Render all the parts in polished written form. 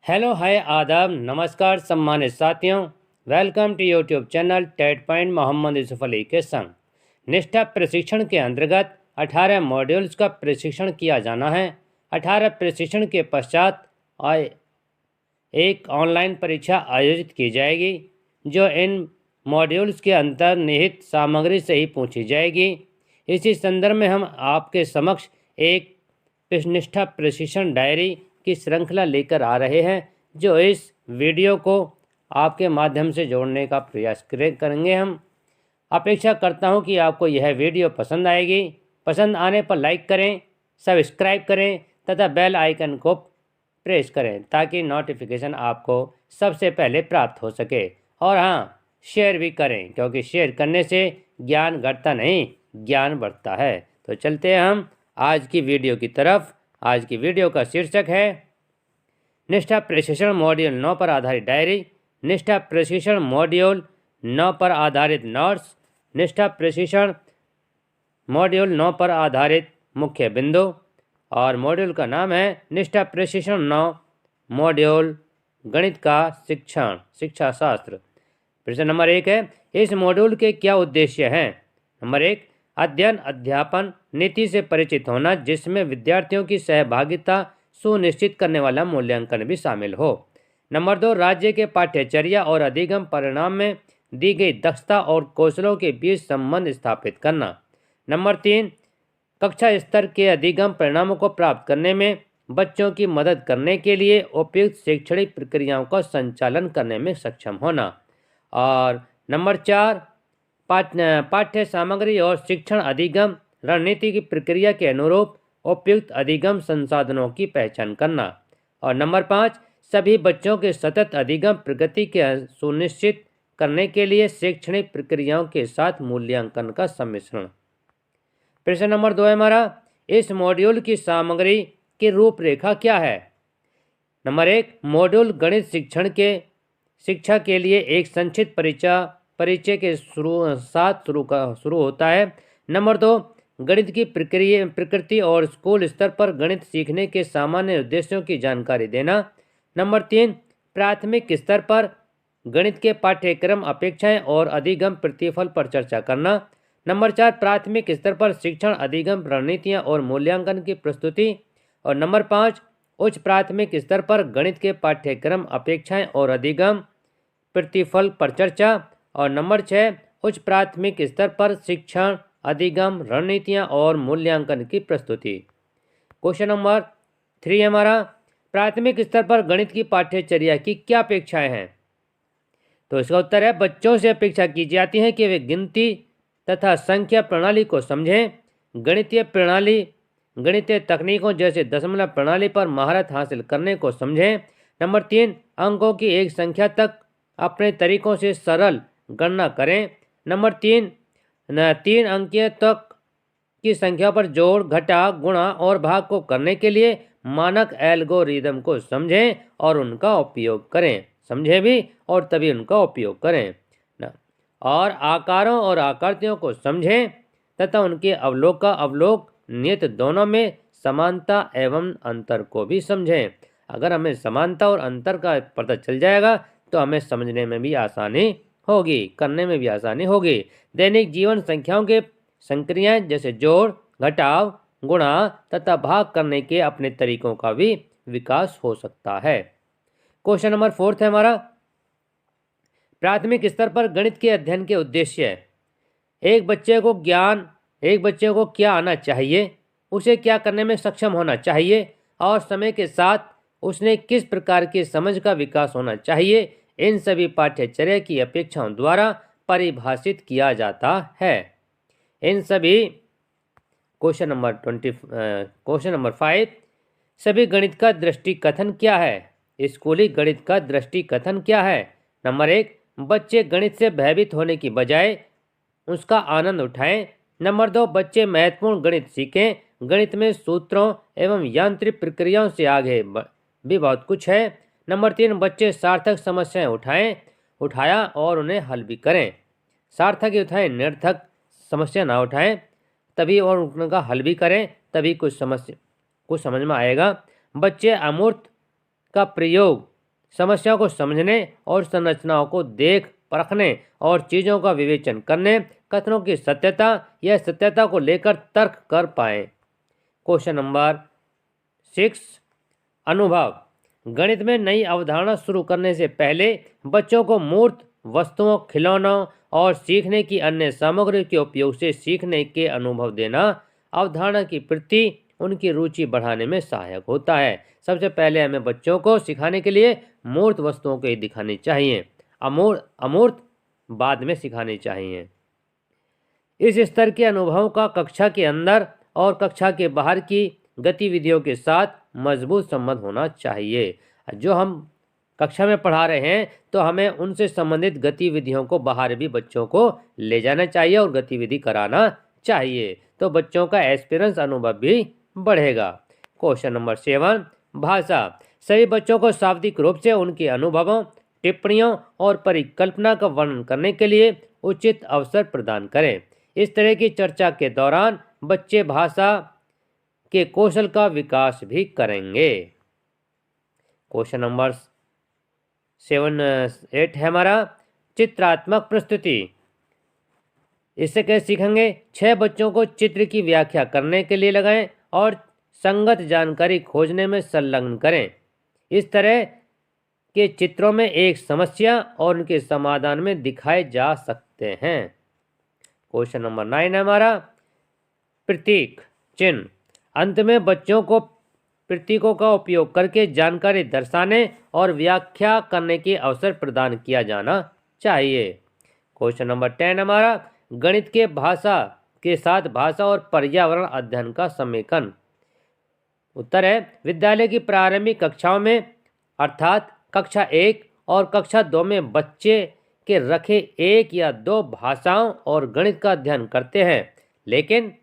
Hello hi आदाब नमस्कार सम्मानित साथियों। Welcome to YouTube channel TET point Mohammad Yusuf Ali के संग। निष्ठा प्रशिक्षण के अंतर्गत 18 मॉड्यूल्स का प्रशिक्षण किया जाना है। 18 प्रशिक्षण के पश्चात एक ऑनलाइन परीक्षा आयोजित की जाएगी जो इन मॉड्यूल्स के अंतर्निहित सामग्री से ही पूछी जाएगी। इसी संदर्भ में हम आपके समक्ष एक निष्ठा प्रशिक्षण डायरी की श्रृंखला लेकर आ रहे हैं जो इस वीडियो को आपके माध्यम से जोड़ने का प्रयास करेंगे। हम अपेक्षा करता हूं कि आपको यह वीडियो पसंद आएगी। पसंद आने पर लाइक करें, सब्सक्राइब करें तथा बेल आइकन को प्रेस करें ताकि नोटिफिकेशन आपको सबसे पहले प्राप्त हो सके। और हाँ, शेयर भी करें क्योंकि शेयर करने से ज्ञान घटता नहीं, ज्ञान बढ़ता है। तो चलते हैं हम आज की वीडियो की तरफ। आज की वीडियो का शीर्षक है निष्ठा प्रशिक्षण मॉड्यूल 9 पर आधारित डायरी, निष्ठा प्रशिक्षण मॉड्यूल 9 पर आधारित नोट्स, निष्ठा प्रशिक्षण मॉड्यूल 9 पर आधारित मुख्य बिंदु। और मॉड्यूल का नाम है निष्ठा प्रशिक्षण 9 मॉड्यूल गणित का शिक्षा शास्त्र। प्रश्न नंबर 1 है, इस मॉड्यूल के क्या उद्देश्य हैं? नंबर 1, अध्ययन अध्यापन नीति से परिचित होना जिसमें विद्यार्थियों की सहभागिता सुनिश्चित करने वाला मूल्यांकन भी शामिल हो। नंबर 2, राज्य के पाठ्यचर्या और अधिगम परिणाम में दी गई दक्षता और कौशलों के बीच संबंध स्थापित करना। नंबर 3, कक्षा स्तर के अधिगम परिणामों को प्राप्त करने में बच्चों की मदद करने के लिए उपयुक्त शैक्षणिक प्रक्रियाओं का संचालन करने में सक्षम होना। और नंबर 4, पाठ्य सामग्री और शिक्षण अधिगम रणनीति की प्रक्रिया के अनुरूप उपयुक्त अधिगम संसाधनों की पहचान करना। और नंबर 5, सभी बच्चों के सतत अधिगम प्रगति के सुनिश्चित करने के लिए शैक्षणिक प्रक्रियाओं के साथ मूल्यांकन का सम्मिश्रण। प्रश्न नंबर 2 है हमारा, इस मॉड्यूल की सामग्री की रूपरेखा क्या है? नंबर 1, मॉड्यूल गणित शिक्षा के लिए एक संक्षिप्त परिचय के साथ शुरू होता है। नंबर 2, गणित की प्रकृति और स्कूल स्तर पर गणित सीखने के सामान्य उद्देश्यों की जानकारी देना। नंबर 3, प्राथमिक स्तर पर गणित के पाठ्यक्रम अपेक्षाएं और अधिगम प्रतिफल पर चर्चा करना। नंबर 4, प्राथमिक स्तर पर शिक्षण अधिगम रणनीतियां और मूल्यांकन की प्रस्तुति। और नंबर 5, उच्च प्राथमिक स्तर पर गणित के पाठ्यक्रम अपेक्षाएं और अधिगम प्रतिफल पर चर्चा। और नंबर 6, उच्च प्राथमिक स्तर पर शिक्षण अधिगम रणनीतियां और मूल्यांकन की प्रस्तुति। क्वेश्चन नंबर 3 हमारा, प्राथमिक स्तर पर गणित की पाठ्यचर्या की क्या अपेक्षाएं हैं? तो इसका उत्तर है, बच्चों से अपेक्षा की जाती है कि वे गिनती तथा संख्या प्रणाली को समझें, गणितीय तकनीकों जैसे दशमलव प्रणाली पर महारत हासिल करने को समझें। नंबर 3, अंकों की एक संख्या तक अपने तरीकों से सरल गणना करें। नंबर 3 अंकीय तक की संख्या पर जोड़, घटा, गुणा और भाग को करने के लिए मानक एल्गोरिदम को समझें और उनका उपयोग करें। समझें भी और तभी उनका उपयोग करें। और आकारों और आकृतियों को समझें तथा उनके अवलोक नियत दोनों में समानता एवं अंतर को भी समझें। अगर हमें समानता और अंतर का पता चल जाएगा तो हमें समझने में भी आसानी होगी, करने में भी आसानी होगी। दैनिक जीवन संख्याओं के संक्रियाएं जैसे जोड़, घटाव, गुणा तथा भाग करने के अपने तरीकों का भी विकास हो सकता है। क्वेश्चन नंबर 4 है हमारा, प्राथमिक स्तर पर गणित के अध्ययन के उद्देश्य। एक बच्चे को क्या आना चाहिए, उसे क्या करने में सक्षम होना चाहिए और समय के साथ उसने किस प्रकार की समझ का विकास होना चाहिए, इन सभी पाठ्यचर्या की अपेक्षाओं द्वारा परिभाषित किया जाता है। इन सभी क्वेश्चन नंबर 5, सभी गणित का दृष्टिकथन क्या है? स्कूली गणित का दृष्टिकथन क्या है? नंबर 1, बच्चे गणित से भयभीत होने की बजाय उसका आनंद उठाएं। नंबर 2, बच्चे महत्वपूर्ण गणित सीखें। गणित में सूत्रों एवं यांत्रिक प्रक्रियाओं से आगे भी बहुत कुछ है। नंबर 3, बच्चे सार्थक समस्याएं उठाया और उन्हें हल भी करें। सार्थक ही उठाएं, निरर्थक समस्या ना उठाएं, तभी और उनका हल भी करें, तभी कुछ समझ में आएगा। बच्चे अमूर्त का प्रयोग समस्या को समझने और संरचनाओं को देख परखने और चीज़ों का विवेचन करने, कथनों की सत्यता या सत्यता को लेकर तर्क कर पाएं। क्वेश्चन नंबर 6, अनुभव। गणित में नई अवधारणा शुरू करने से पहले बच्चों को मूर्त वस्तुओं, खिलौनों और सीखने की अन्य सामग्री के उपयोग से सीखने के अनुभव देना अवधारणा की प्रति उनकी रुचि बढ़ाने में सहायक होता है। सबसे पहले हमें बच्चों को सिखाने के लिए मूर्त वस्तुओं को ही दिखानी चाहिए, अमूर्त बाद में सिखानी चाहिए। इस स्तर के अनुभवों का कक्षा के अंदर और कक्षा के बाहर की गतिविधियों के साथ मजबूत संबंध होना चाहिए। जो हम कक्षा में पढ़ा रहे हैं तो हमें उनसे संबंधित गतिविधियों को बाहर भी बच्चों को ले जाना चाहिए और गतिविधि कराना चाहिए, तो बच्चों का एक्सपीरियंस अनुभव भी बढ़ेगा। क्वेश्चन नंबर 7, भाषा। सभी बच्चों को शाब्दिक रूप से उनके अनुभवों, टिप्पणियों और परिकल्पना का वर्णन करने के लिए उचित अवसर प्रदान करें। इस तरह की चर्चा के दौरान बच्चे भाषा के कौशल का विकास भी करेंगे। क्वेश्चन नंबर 8 है हमारा चित्रात्मक प्रस्तुति। इससे कैसे सीखेंगे? 6 बच्चों को चित्र की व्याख्या करने के लिए लगाएं और संगत जानकारी खोजने में संलग्न करें। इस तरह के चित्रों में एक समस्या और उनके समाधान में दिखाए जा सकते हैं। क्वेश्चन नंबर 9 है हमारा प्रतीक चिन्ह। अंत में बच्चों को प्रतीकों का उपयोग करके जानकारी दर्शाने और व्याख्या करने के अवसर प्रदान किया जाना चाहिए। क्वेश्चन नंबर 10 हमारा गणित के भाषा के साथ भाषा और पर्यावरण अध्ययन का समेकन। उत्तर है विद्यालय की प्रारंभिक कक्षाओं में अर्थात कक्षा 1 और कक्षा 2 में बच्चे के रखे 1 या 2 भाषाओं और गणित का अध्ययन करते हैं, लेकिन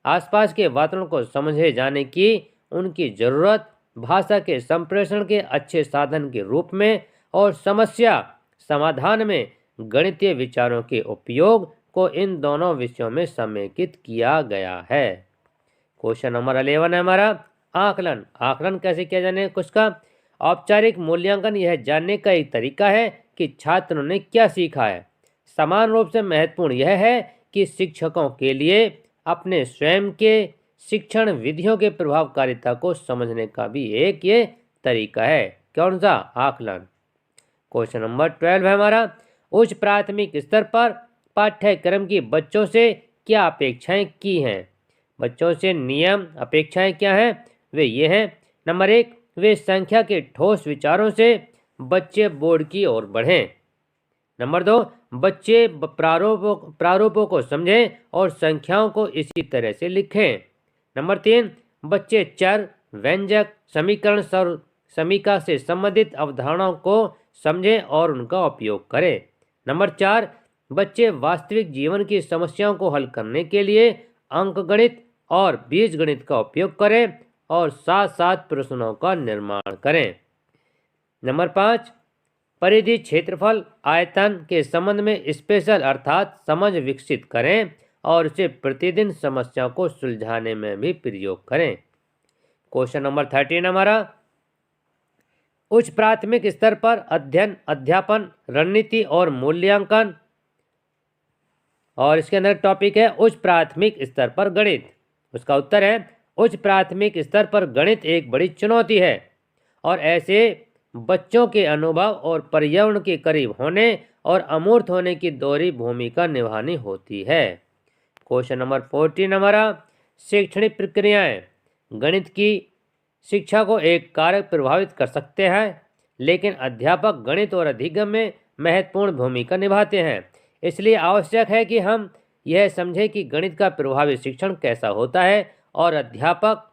आसपास के वातावरण को समझे जाने की उनकी जरूरत भाषा के संप्रेषण के अच्छे साधन के रूप में और समस्या समाधान में गणितीय विचारों के उपयोग को इन दोनों विषयों में समेकित किया गया है। क्वेश्चन नंबर 11 है हमारा आकलन। आकलन कैसे किया जाने कुछ का? औपचारिक मूल्यांकन यह जानने का एक तरीका है कि छात्रों ने क्या सीखा है। समान रूप से महत्वपूर्ण यह है कि शिक्षकों के लिए अपने स्वयं के शिक्षण विधियों के प्रभावकारिता को समझने का भी एक ये तरीका है। कौन सा? आकलन। क्वेश्चन नंबर 12 है हमारा उच्च प्राथमिक स्तर पर पाठ्यक्रम की बच्चों से क्या अपेक्षाएं की हैं। बच्चों से नियम अपेक्षाएं क्या हैं? वे ये हैं। नंबर 1, वे संख्या के ठोस विचारों से बच्चे बोर्ड की ओर बढ़ें। नंबर 2, बच्चे प्रारूपों को समझें और संख्याओं को इसी तरह से लिखें। नंबर 3, बच्चे चर, व्यंजक, समीकरण, समीका से संबंधित अवधारणाओं को समझें और उनका उपयोग करें। नंबर 4, बच्चे वास्तविक जीवन की समस्याओं को हल करने के लिए अंकगणित और बीजगणित का उपयोग करें और साथ साथ प्रश्नों का निर्माण करें। नंबर 5, परिधि, क्षेत्रफल, आयतन के संबंध में स्पेशल अर्थात समझ विकसित करें और इसे प्रतिदिन समस्या को सुलझाने में भी प्रयोग करें। क्वेश्चन नंबर 13 हमारा उच्च प्राथमिक स्तर पर अध्ययन, अध्यापन, रणनीति और मूल्यांकन, और इसके अंदर टॉपिक है उच्च प्राथमिक स्तर पर गणित। उसका उत्तर है उच्च प्राथमिक स्तर पर गणित एक बड़ी चुनौती है और ऐसे बच्चों के अनुभव और पर्यावरण के करीब होने और अमूर्त होने की दोहरी भूमिका निभानी होती है। क्वेश्चन नंबर 14 हमारा शैक्षणिक प्रक्रियाएं। गणित की शिक्षा को एक कारक प्रभावित कर सकते हैं, लेकिन अध्यापक गणित और अधिगम में महत्वपूर्ण भूमिका निभाते हैं। इसलिए आवश्यक है कि हम यह समझें कि गणित का प्रभावी शिक्षण कैसा होता है और अध्यापक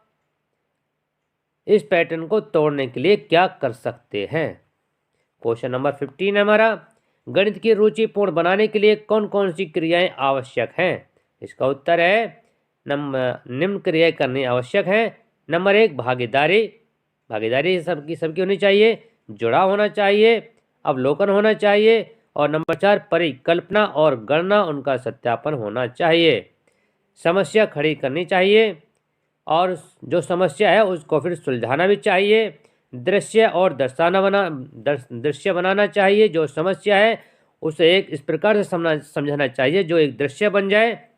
इस पैटर्न को तोड़ने के लिए क्या कर सकते हैं। क्वेश्चन नंबर 15 हमारा गणित की रुचिपूर्ण बनाने के लिए कौन कौन सी क्रियाएं आवश्यक हैं। इसका उत्तर है निम्न क्रियाएं करनी आवश्यक है। नंबर 1, भागीदारी सबकी होनी चाहिए, जुड़ाव होना चाहिए, अवलोकन होना चाहिए, और नंबर 4, परिकल्पना और गणना उनका सत्यापन होना चाहिए। समस्या खड़ी करनी चाहिए और जो समस्या है उसको फिर सुलझाना भी चाहिए। दृश्य और दृश्य बनाना चाहिए। जो समस्या है उसे इस प्रकार से समझाना चाहिए जो एक दृश्य बन जाए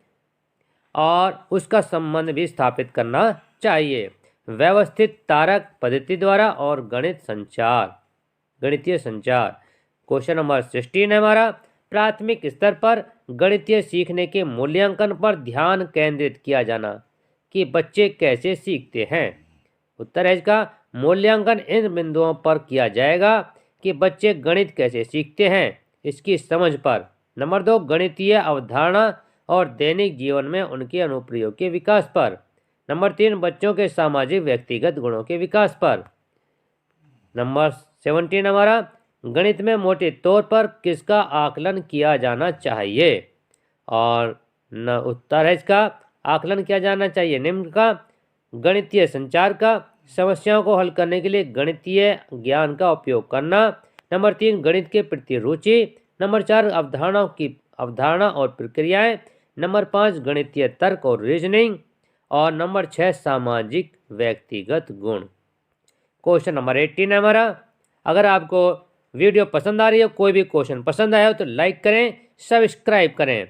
और उसका संबंध भी स्थापित करना चाहिए। व्यवस्थित तारक पद्धति द्वारा और गणितीय संचार। क्वेश्चन नंबर 16 है हमारा, प्राथमिक स्तर पर गणितीय सीखने के मूल्यांकन पर ध्यान केंद्रित किया जाना कि बच्चे कैसे सीखते हैं। उत्तर है इसका, मूल्यांकन इन बिंदुओं पर किया जाएगा कि बच्चे गणित कैसे सीखते हैं, इसकी समझ पर। नंबर 2, गणितीय अवधारणा और दैनिक जीवन में उनके अनुप्रयोग के विकास पर। नंबर 3, बच्चों के सामाजिक व्यक्तिगत गुणों के विकास पर। नंबर 17 हमारा, गणित में मोटे तौर पर किसका आकलन किया जाना चाहिए। और उत्तर है इसका, आकलन किया जाना चाहिए निम्न का, गणितीय संचार का, समस्याओं को हल करने के लिए गणितीय ज्ञान का उपयोग करना। नंबर 3, गणित के प्रति रुचि। नंबर 4, अवधारणा और प्रक्रियाएं। नंबर 5, गणितीय तर्क और रीजनिंग। और नंबर 6, सामाजिक व्यक्तिगत गुण। क्वेश्चन नंबर 18 है हमारा, अगर आपको वीडियो पसंद आ रही है, कोई भी क्वेश्चन पसंद आया हो तो लाइक करें, सब्सक्राइब करें।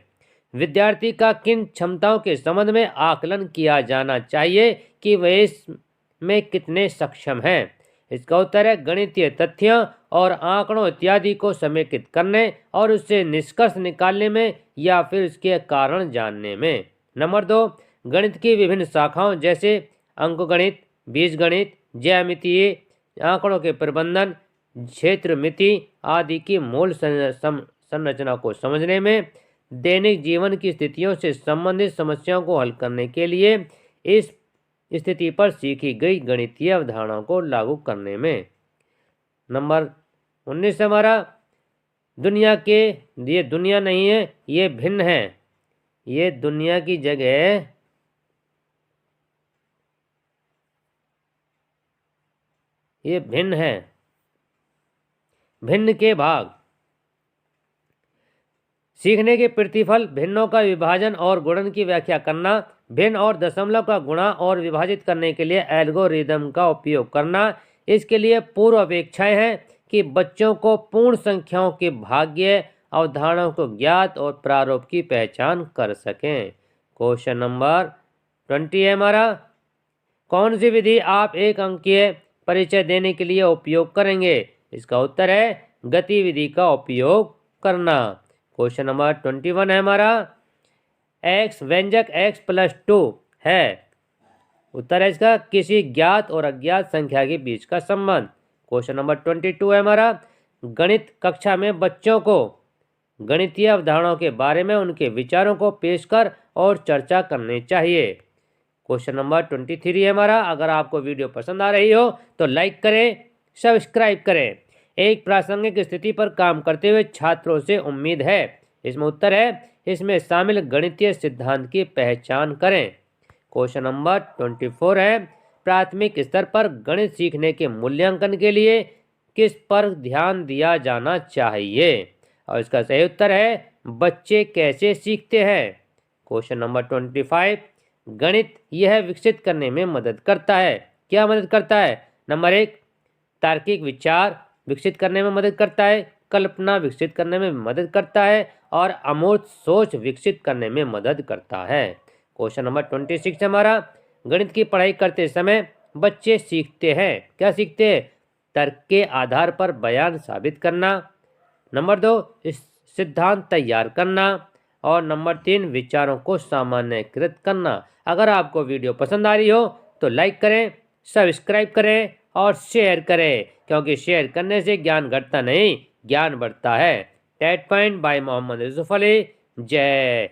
विद्यार्थी का किन क्षमताओं के संबंध में आकलन किया जाना चाहिए कि वह इसमें कितने सक्षम हैं। इसका उत्तर है गणितीय तथ्यों और आंकड़ों इत्यादि को समेकित करने और उससे निष्कर्ष निकालने में या फिर उसके कारण जानने में। नंबर 2, गणित की विभिन्न शाखाओं जैसे अंकगणित, बीजगणित, ज्यामितीय, आंकड़ों के प्रबंधन, क्षेत्रमिति आदि की मूल संरचना को समझने में, दैनिक जीवन की स्थितियों से संबंधित समस्याओं को हल करने के लिए इस स्थिति पर सीखी गई गणितीय अवधारणाओं को लागू करने में। नंबर 19 हमारा, ये दुनिया नहीं है, ये भिन्न है। ये दुनिया की जगह ये भिन्न है। भिन्न के भाग। सीखने के प्रतिफल, भिन्नों का विभाजन और गुणन की व्याख्या करना, भिन्न और दशमलव का गुणा और विभाजित करने के लिए एल्गोरिदम का उपयोग करना। इसके लिए पूर्व अपेक्षाएं हैं कि बच्चों को पूर्ण संख्याओं के भाग्य अवधारणाओं को ज्ञात और प्रारूप की पहचान कर सकें। क्वेश्चन नंबर 20 है हमारा, कौन सी विधि आप एक अंकीय परिचय देने के लिए उपयोग करेंगे। इसका उत्तर है गतिविधि का उपयोग करना। क्वेश्चन नंबर 21 है हमारा, x व्यंजक x + 2 है। उत्तर है इसका किसी ज्ञात और अज्ञात संख्या के बीच का संबंध। क्वेश्चन नंबर 22 है हमारा, गणित कक्षा में बच्चों को गणितीय अवधारणाओं के बारे में उनके विचारों को पेश कर और चर्चा करनी चाहिए। क्वेश्चन नंबर 23 है हमारा, अगर आपको वीडियो पसंद आ रही हो तो लाइक करें, सब्सक्राइब करें। एक प्रासंगिक स्थिति पर काम करते हुए छात्रों से उम्मीद है। इसमें उत्तर है इसमें शामिल गणितीय सिद्धांत की पहचान करें। क्वेश्चन नंबर 24 है, प्राथमिक स्तर पर गणित सीखने के मूल्यांकन के लिए किस पर ध्यान दिया जाना चाहिए। और इसका सही उत्तर है बच्चे कैसे सीखते हैं। क्वेश्चन नंबर 25, गणित यह विकसित करने में मदद करता है। क्या मदद करता है। नंबर 1, तार्किक विचार विकसित करने में मदद करता है, कल्पना विकसित करने में मदद करता है और अमूर्त सोच विकसित करने में मदद करता है। क्वेश्चन नंबर 26 हमारा, गणित की पढ़ाई करते समय बच्चे सीखते हैं। क्या सीखते हैं। तर्क के आधार पर बयान साबित करना। नंबर 2, सिद्धांत तैयार करना। और नंबर 3, विचारों को सामान्यीकृत करना। अगर आपको वीडियो पसंद आ रही हो तो लाइक करें, सब्सक्राइब करें और शेयर करें, क्योंकि शेयर करने से ज्ञान घटता नहीं, ज्ञान बढ़ता है। TET point by Mohammad Yusuf Ali. जय